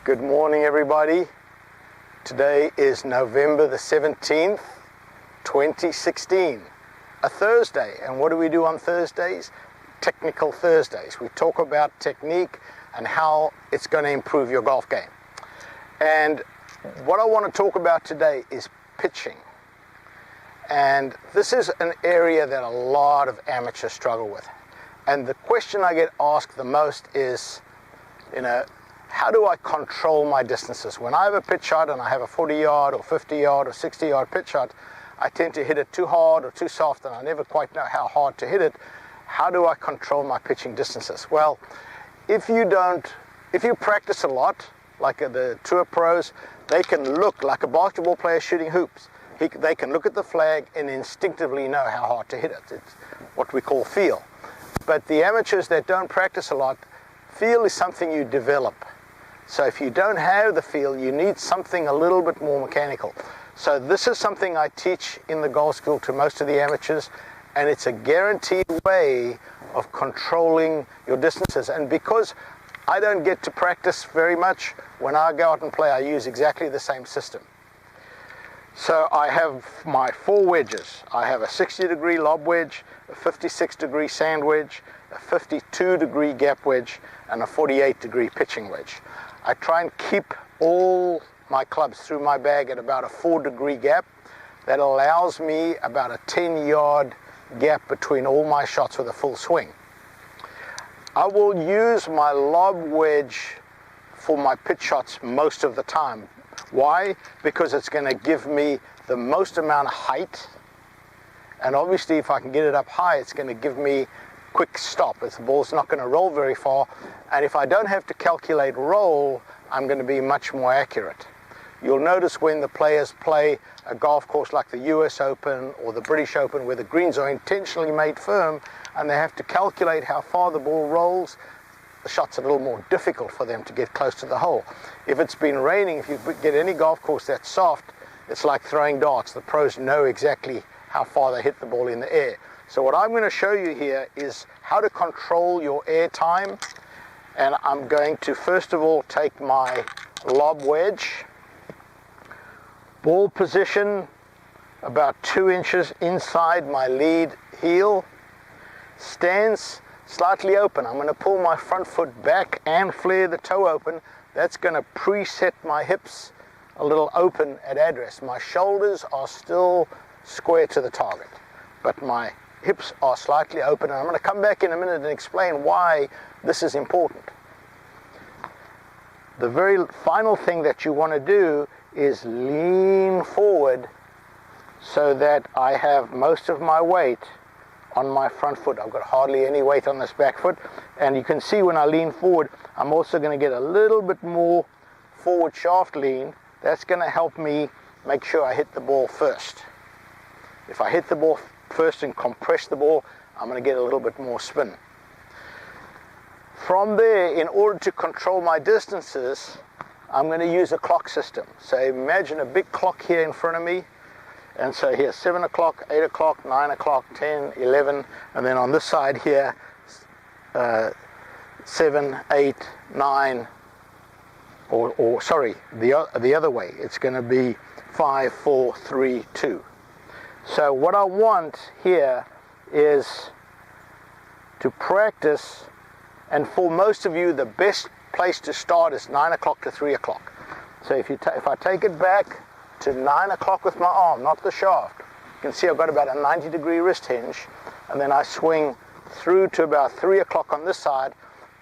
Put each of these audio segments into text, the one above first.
Good morning, everybody. Today is November the 17th, 2016, a Thursday. And what do we do on Thursdays? Technical Thursdays. We talk about technique and how it's going to improve your golf game. And what I want to talk about today is pitching. And this is an area that a lot of amateurs struggle with. And the question I get asked the most is, how do I control my distances? When I have a pitch shot and I have a 40-yard or 50-yard or 60-yard pitch shot, I tend to hit it too hard or too soft, and I never quite know how hard to hit it. How do I control my pitching distances? Well, if you practice a lot, like the tour pros, they can look like a basketball player shooting hoops. They can look at the flag and instinctively know how hard to hit it. It's what we call feel. But the amateurs that don't practice a lot, feel is something you develop. So if you don't have the feel, you need something a little bit more mechanical. So this is something I teach in the golf school to most of the amateurs, and it's a guaranteed way of controlling your distances. And because I don't get to practice very much, when I go out and play, I use exactly the same system. So I have my 4 wedges. I have a 60-degree lob wedge, a 56-degree sand wedge, a 52-degree gap wedge, and a 48-degree pitching wedge. I try and keep all my clubs through my bag at about a 4-degree gap. That allows me about a 10-yard gap between all my shots with a full swing. I will use my lob wedge for my pitch shots most of the time. Why? Because it's going to give me the most amount of height, and obviously if I can get it up high, it's going to give me quick stop. The ball's not going to roll very far, and if I don't have to calculate roll, I'm going to be much more accurate. You'll notice when the players play a golf course like the US Open or the British Open, where the greens are intentionally made firm and they have to calculate how far the ball rolls, the shot's a little more difficult for them to get close to the hole. If it's been raining, if you get any golf course that's soft, it's like throwing darts. The pros know exactly how far they hit the ball in the air. So what I'm going to show you here is how to control your air time. And I'm going to first of all take my lob wedge, ball position about 2 inches inside my lead heel, stance slightly open. I'm going to pull my front foot back and flare the toe open. That's going to preset my hips a little open at address. My shoulders are still square to the target, but my hips are slightly open, and I'm going to come back in a minute and explain why this is important. The very final thing that you want to do is lean forward so that I have most of my weight on my front foot. I've got hardly any weight on this back foot, and you can see when I lean forward, I'm also going to get a little bit more forward shaft lean. That's going to help me make sure I hit the ball first. If I hit the ball first and compress the ball, I'm going to get a little bit more spin. From there, in order to control my distances, I'm going to use a clock system. So imagine a big clock here in front of me. And so here, 7 o'clock, 8 o'clock, 9 o'clock, 10, 11, and then on this side here, 7, 8, 9, or sorry, the other way. It's going to be 5, 4, 3, 2. So what I want here is to practice, and for most of you, the best place to start is 9 o'clock to 3 o'clock. So if I take it back to 9 o'clock with my arm, not the shaft, you can see I've got about a 90-degree wrist hinge, and then I swing through to about 3 o'clock on this side.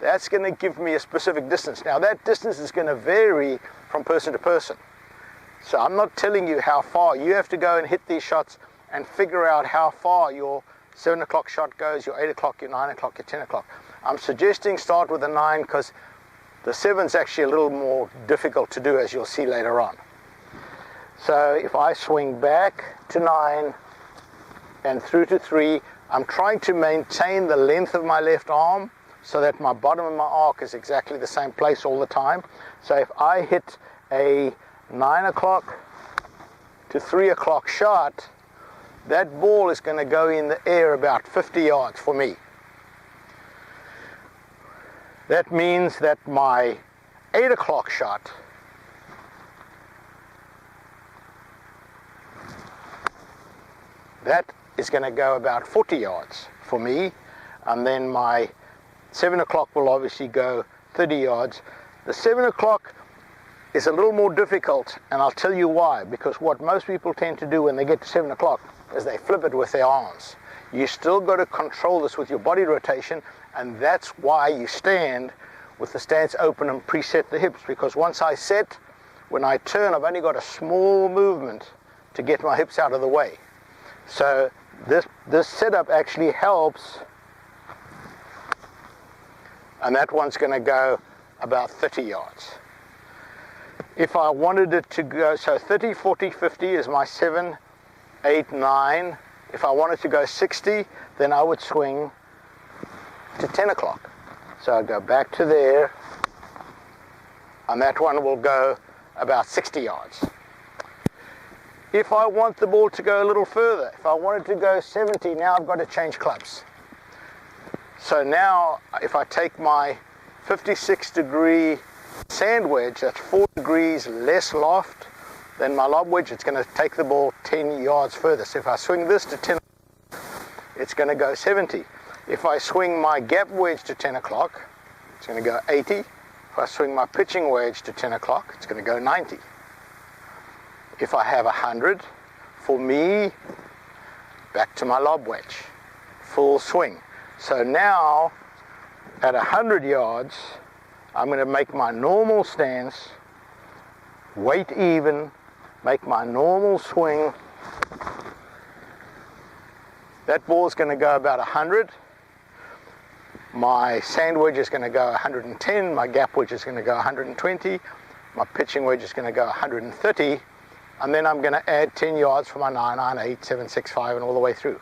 That's going to give me a specific distance. Now that distance is going to vary from person to person. So I'm not telling you how far. You have to go and hit these shots and figure out how far your 7 o'clock shot goes, your 8 o'clock, your 9 o'clock, your 10 o'clock. I'm suggesting start with a 9 because the 7's actually a little more difficult to do, as you'll see later on. So if I swing back to 9 and through to 3, I'm trying to maintain the length of my left arm so that my bottom of my arc is exactly the same place all the time. So if I hit a 9 o'clock to 3 o'clock shot, that ball is going to go in the air about 50 yards for me. That means that my 8 o'clock shot, that is going to go about 40 yards for me, and then my 7 o'clock will obviously go 30 yards. The 7 o'clock is a little more difficult, and I'll tell you why. Because what most people tend to do when they get to 7 o'clock is they flip it with their arms. You still got to control this with your body rotation, and that's why you stand with the stance open and preset the hips. Because once I set, when I turn, I've only got a small movement to get my hips out of the way. So this setup actually helps, and that one's going to go about 30 yards. If I wanted it to go, so 30, 40, 50 is my 7, 8, 9. If I wanted to go 60, then I would swing to 10 o'clock. So I'd go back to there, and that one will go about 60 yards. If I want the ball to go a little further, if I wanted to go 70, now I've got to change clubs. So now if I take my 56-degree sand wedge, that's 4 degrees less loft than my lob wedge, it's going to take the ball 10 yards further. So if I swing this to 10, it's going to go 70. If I swing my gap wedge to 10 o'clock, it's going to go 80. If I swing my pitching wedge to 10 o'clock, it's going to go 90. If I have 100, for me, back to my lob wedge, full swing. So now, at 100 yards, I'm going to make my normal stance, weight even, make my normal swing. That ball is going to go about 100. My sand wedge is going to go 110. My gap wedge is going to go 120. My pitching wedge is going to go 130. And then I'm going to add 10 yards for my 9, 9, 8, 7, 6, 5, and all the way through.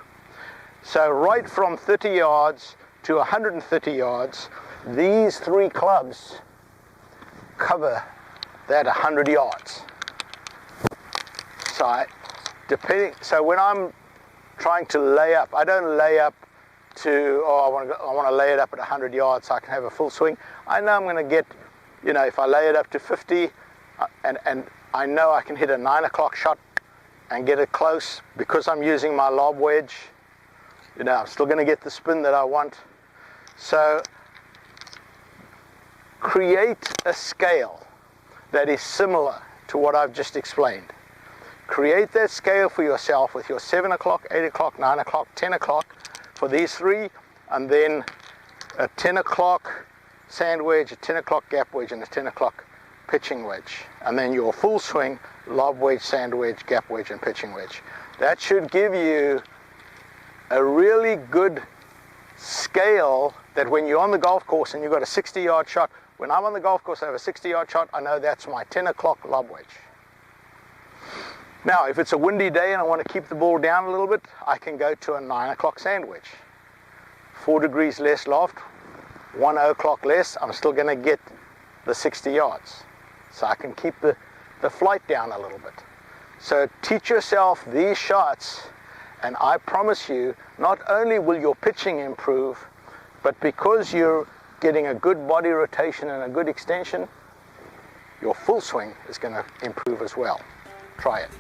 So right from 30 yards to 130 yards, these 3 clubs cover that 100 yards. So when I'm trying to lay up, I don't lay up to, I want to lay it up at 100 yards so I can have a full swing. I know I'm going to get, if I lay it up to 50, and I know I can hit a 9 o'clock shot and get it close because I'm using my lob wedge. I'm still going to get the spin that I want. So create a scale that is similar to what I've just explained. Create that scale for yourself with your 7 o'clock, 8 o'clock, 9 o'clock, 10 o'clock for these 3, and then a 10 o'clock sand wedge, a 10 o'clock gap wedge, and a 10 o'clock pitching wedge. And then your full swing, lob wedge, sand wedge, gap wedge, and pitching wedge. That should give you a really good scale that when you're on the golf course and you've got a 60-yard shot, when I'm on the golf course I have a 60-yard shot, I know that's my 10 o'clock lob wedge. Now, if it's a windy day and I want to keep the ball down a little bit, I can go to a 9 o'clock sand wedge. 4 degrees less loft, 1 o'clock less, I'm still going to get the 60 yards. So I can keep the flight down a little bit. So teach yourself these shots, and I promise you, not only will your pitching improve, but because you're getting a good body rotation and a good extension, your full swing is going to improve as well. Try it.